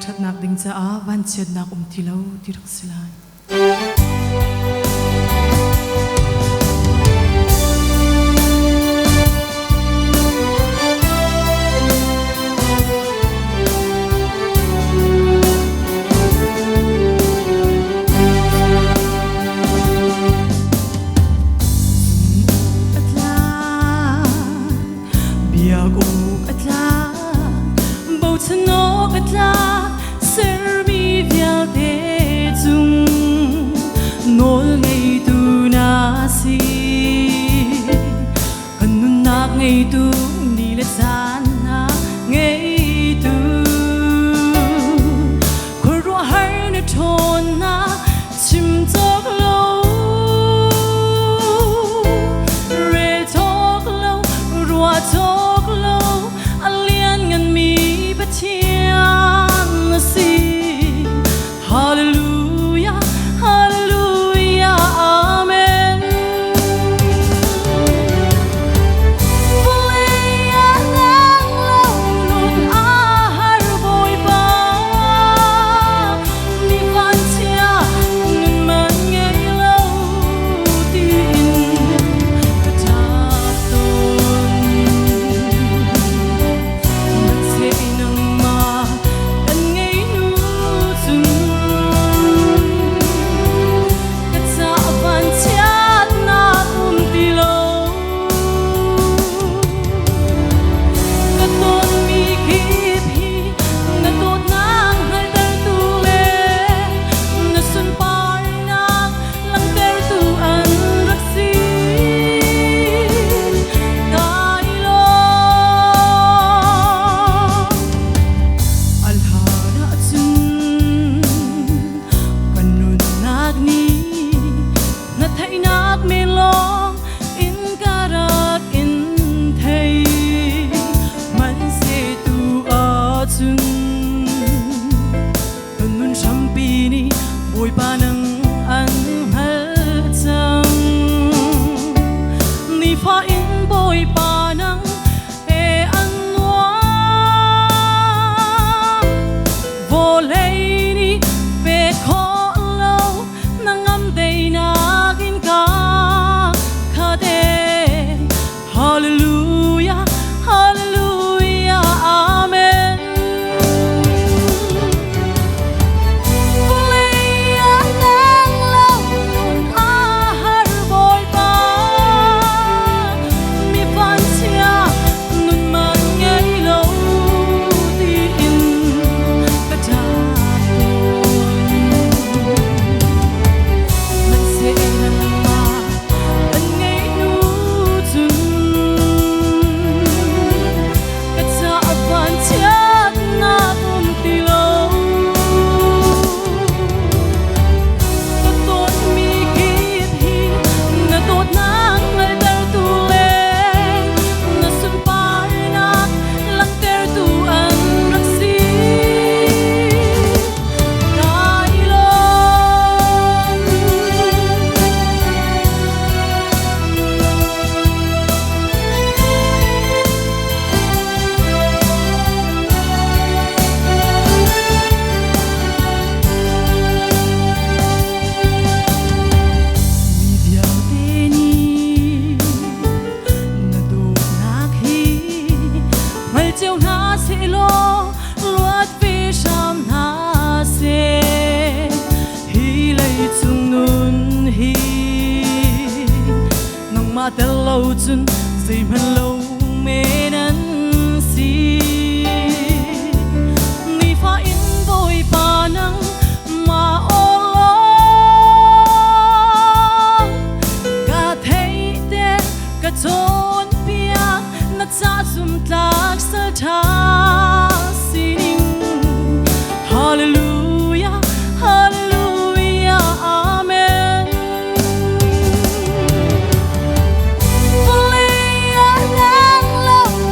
that nak ding cha a van chet nak tilo tirak silai ngày tu đi lết gian na ngày tu khơi rùa hay nơi thôn na chim chóc lâu rê chóc lâu rùa chóc lâu alien ngân mi bất thiêng si hallelujah hallelujah amen. Tel lâu chân dây men lâu mê nắn si ni pha in vội pa nắng mà ô lo cả thấy đen cả chốn bia nát cha zum tak sơ tha si hallelujah hallelujah amen. Hãy subscribe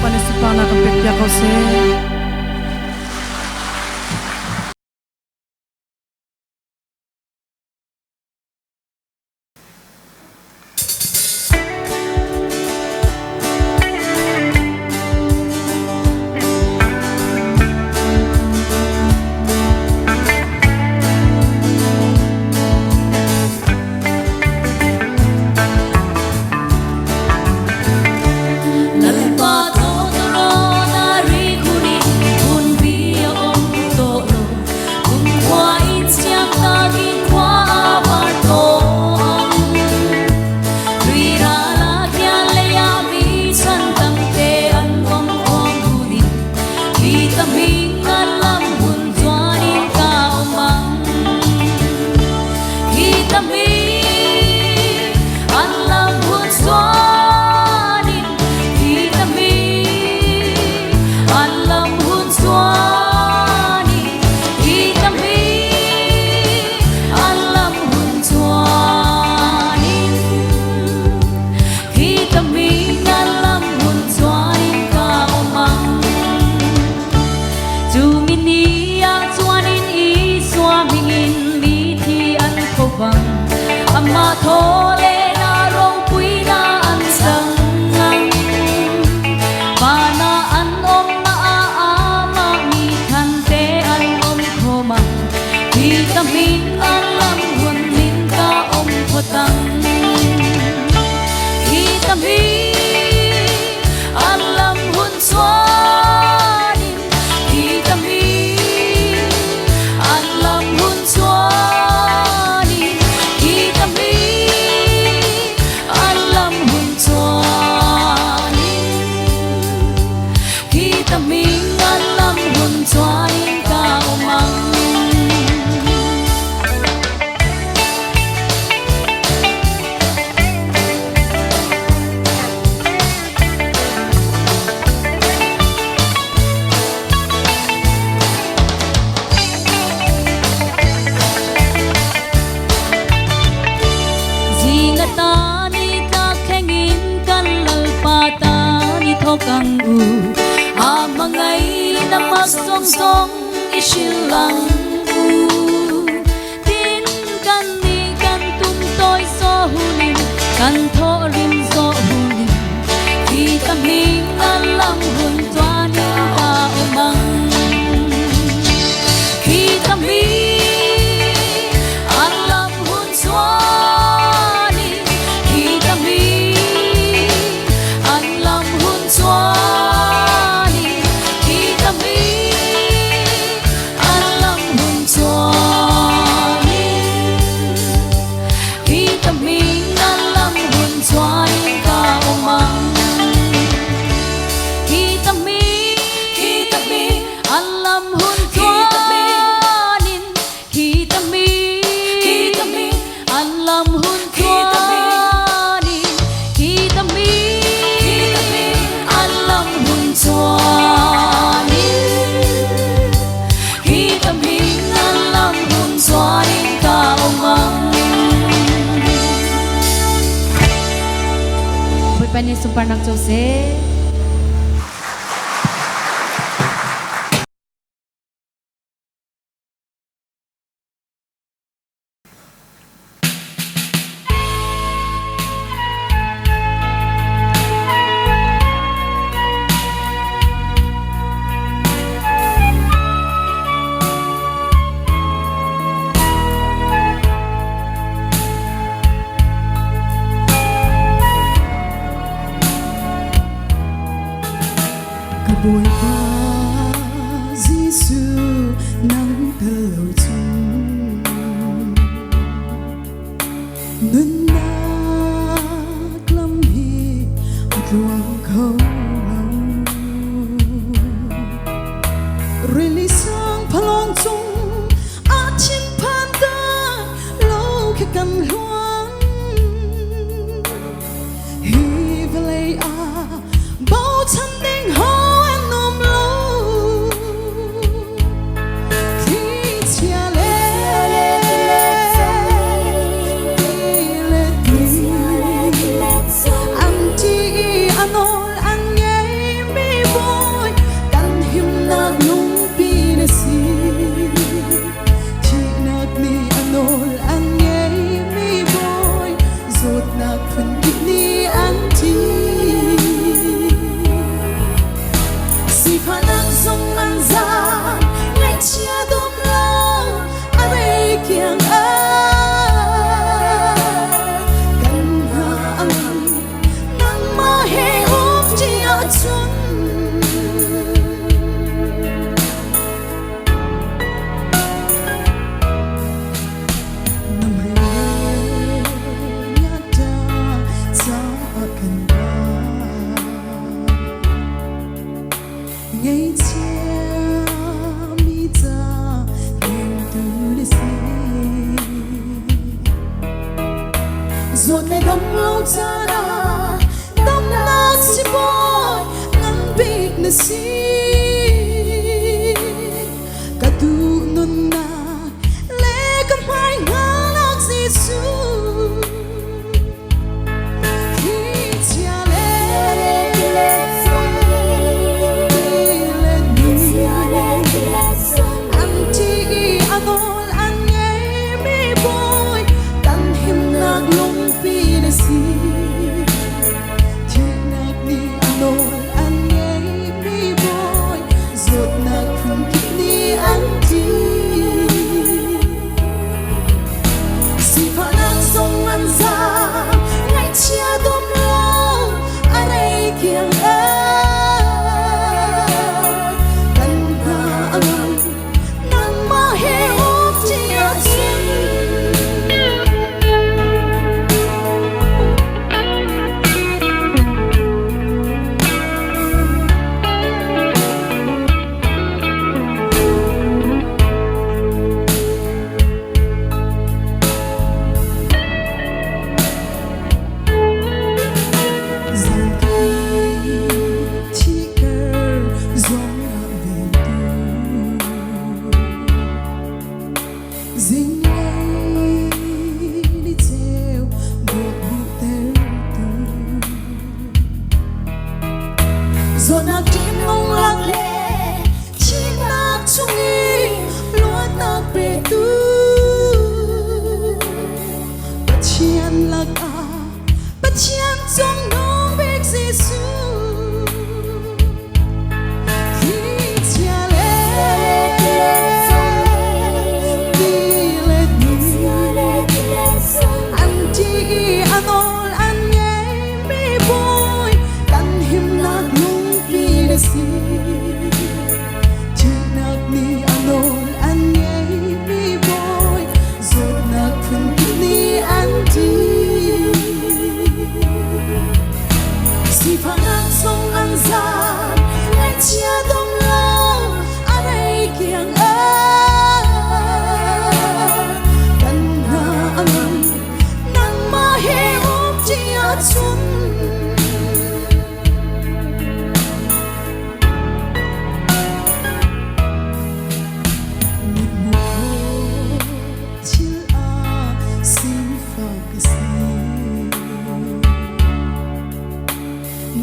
panisipana kang pekya ko se. Ama thole na rong pui na an sang ngang Bana an om na ama mi khan te an om khoma Vitamin an lam hun min ka om khotang Vitamin an lam hun swanin Vitamin an lam hun swanin kang u ama ngai na mas song song isilang u tin kan ni kan tum toy so hulin kan tho rim so hulin vitamin alam hun tuan ka umang vitamin alam hun swani vitamin alam hun swani vitamin alam hun swani vitamin alam hun swani ka umang vitamin alam hun swanin vitamin alam hun swanin vitamin alam hun swanin vitamin alam hun swanin ka umang Pagpanin sumpah nak Jose Bồi ba Giêsu nắng thở chung nên na lâm hi ruộng khâu really sang phalong chung a chin phan ta lâu khi cầm loan hi vlei a bao chân đinh ho Hãy subscribe cho kênh Ghiền Mì Gõ Để không bỏ lỡ ngày chia mi ra em từ để xin rồi này đông lâu cha đã đông nát si boy ngăn bị na si cả tu non na lẽ cầm hai ngã lạc Giêsu rồi na kim long lạc lệ chi na chung y lúa na bể tu bất chiên lạc bất chiên trong nông biết Giêsu khi chia lệ đi lên đi anh chỉ anol anh nhé mi boy căn him lạc si Chinak ni anol anye mi boy Zonak funki ni anti Si phanak song anzan Ngay chia dong lo Aray kiang Kan na angan Nang mahe chia chun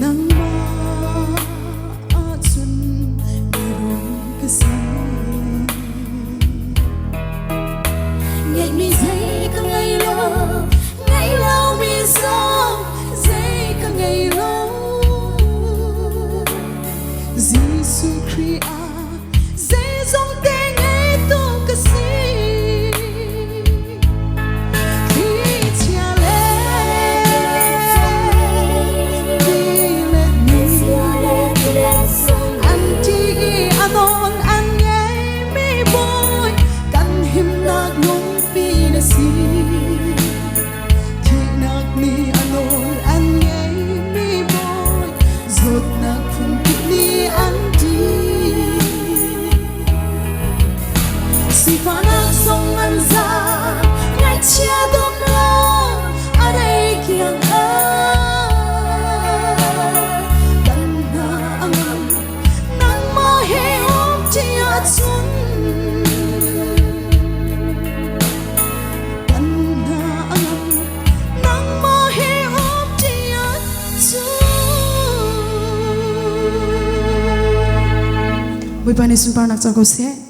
nang ma chun mirong kasi ngày mi dây cả ngày lâu mi sông dây cả ngày lâu Giêsu Christ dây dòng tên ngày tu kasi Si phanak song anza ngay chia dom lo aray kiang kan na angan nang mahe chia chun kan na angan nang mahe chia chun Bui pani sun parnak chako se